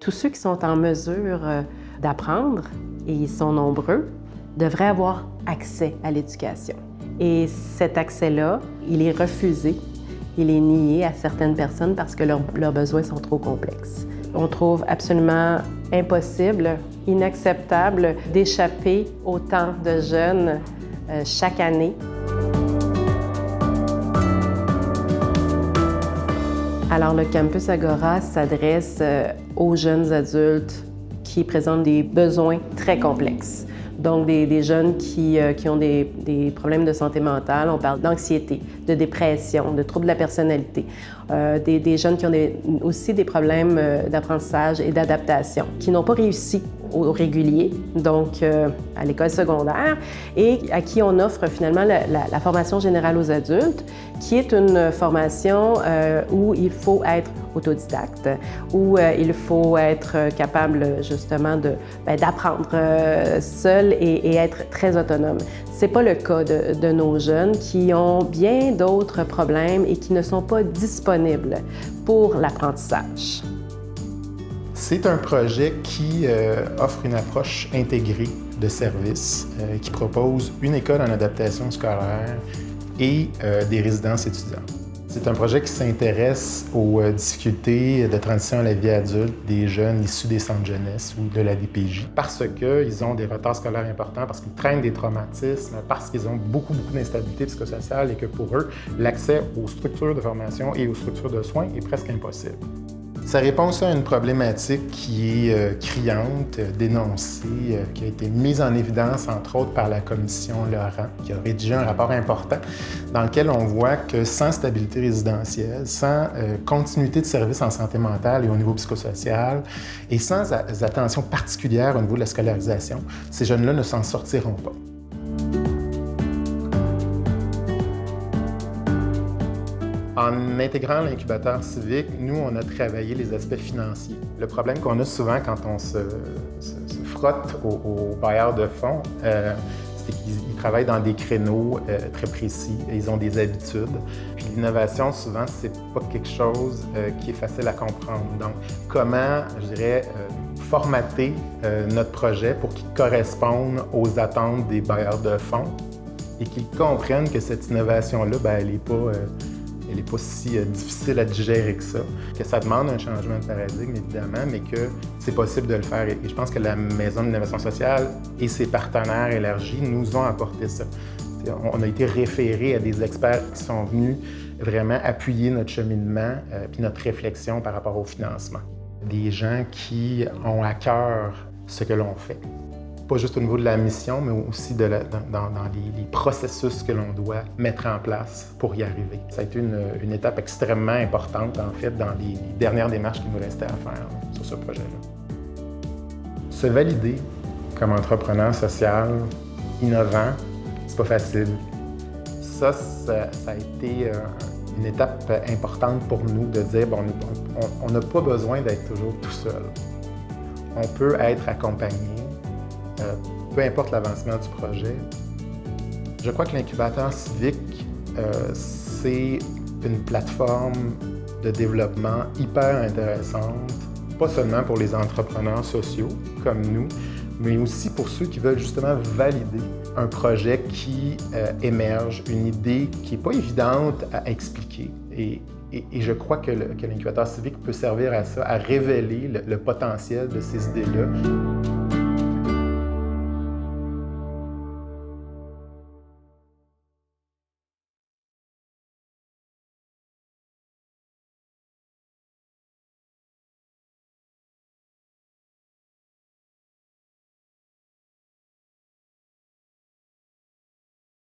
Tous ceux qui sont en mesure d'apprendre, et ils sont nombreux, devraient avoir accès à l'éducation. Et cet accès-là, il est refusé, il est nié à certaines personnes parce que leurs besoins sont trop complexes. On trouve absolument impossible, inacceptable d'échapper autant de jeunes chaque année. Alors, le Campus Agora s'adresse aux jeunes adultes qui présentent des besoins très complexes. Donc, des jeunes qui ont des problèmes de santé mentale, on parle d'anxiété, de dépression, de troubles de la personnalité. Des jeunes qui ont aussi des problèmes d'apprentissage et d'adaptation, qui n'ont pas réussi au régulier, donc à l'école secondaire, et à qui on offre finalement la formation générale aux adultes, qui est une formation où il faut être autodidacte, où il faut être capable justement d'apprendre seul et être très autonome. C'est pas le cas de nos jeunes qui ont bien d'autres problèmes et qui ne sont pas disponibles pour l'apprentissage. C'est un projet qui offre une approche intégrée de services, qui propose une école en adaptation scolaire et des résidences étudiantes. C'est un projet qui s'intéresse aux difficultés de transition à la vie adulte des jeunes issus des centres jeunesse ou de la DPJ parce qu'ils ont des retards scolaires importants, parce qu'ils traînent des traumatismes, parce qu'ils ont beaucoup d'instabilité psychosociale et que pour eux, l'accès aux structures de formation et aux structures de soins est presque impossible. Ça répond aussi à une problématique qui est criante, dénoncée, qui a été mise en évidence, entre autres, par la commission Laurent, qui a rédigé un rapport important dans lequel on voit que sans stabilité résidentielle, sans continuité de services en santé mentale et au niveau psychosocial, et sans attention particulière au niveau de la scolarisation, ces jeunes-là ne s'en sortiront pas. En intégrant l'incubateur civique, nous, on a travaillé les aspects financiers. Le problème qu'on a souvent quand on se frotte aux bailleurs de fonds, c'est qu'ils travaillent dans des créneaux très précis, et ils ont des habitudes. Puis l'innovation, souvent, c'est pas quelque chose qui est facile à comprendre. Donc, comment, je dirais, formater notre projet pour qu'il corresponde aux attentes des bailleurs de fonds et qu'ils comprennent que cette innovation-là, elle n'est pas si difficile à digérer que ça demande un changement de paradigme, évidemment, mais que c'est possible de le faire. Et je pense que la Maison de l'innovation sociale et ses partenaires élargis nous ont apporté ça. On a été référés à des experts qui sont venus vraiment appuyer notre cheminement puis notre réflexion par rapport au financement. Des gens qui ont à cœur ce que l'on fait. Pas juste au niveau de la mission, mais aussi dans les processus que l'on doit mettre en place pour y arriver. Ça a été une étape extrêmement importante, en fait, dans les dernières démarches qu'il nous restait à faire sur ce projet-là. Se valider comme entrepreneur social, innovant, c'est pas facile. Ça a été une étape importante pour nous de dire on n'a pas besoin d'être toujours tout seul. On peut être accompagné. Peu importe l'avancement du projet. Je crois que l'incubateur civique, c'est une plateforme de développement hyper intéressante, pas seulement pour les entrepreneurs sociaux comme nous, mais aussi pour ceux qui veulent justement valider un projet qui émerge, une idée qui n'est pas évidente à expliquer. Et je crois que l'incubateur civique peut servir à ça, à révéler le potentiel de ces idées-là.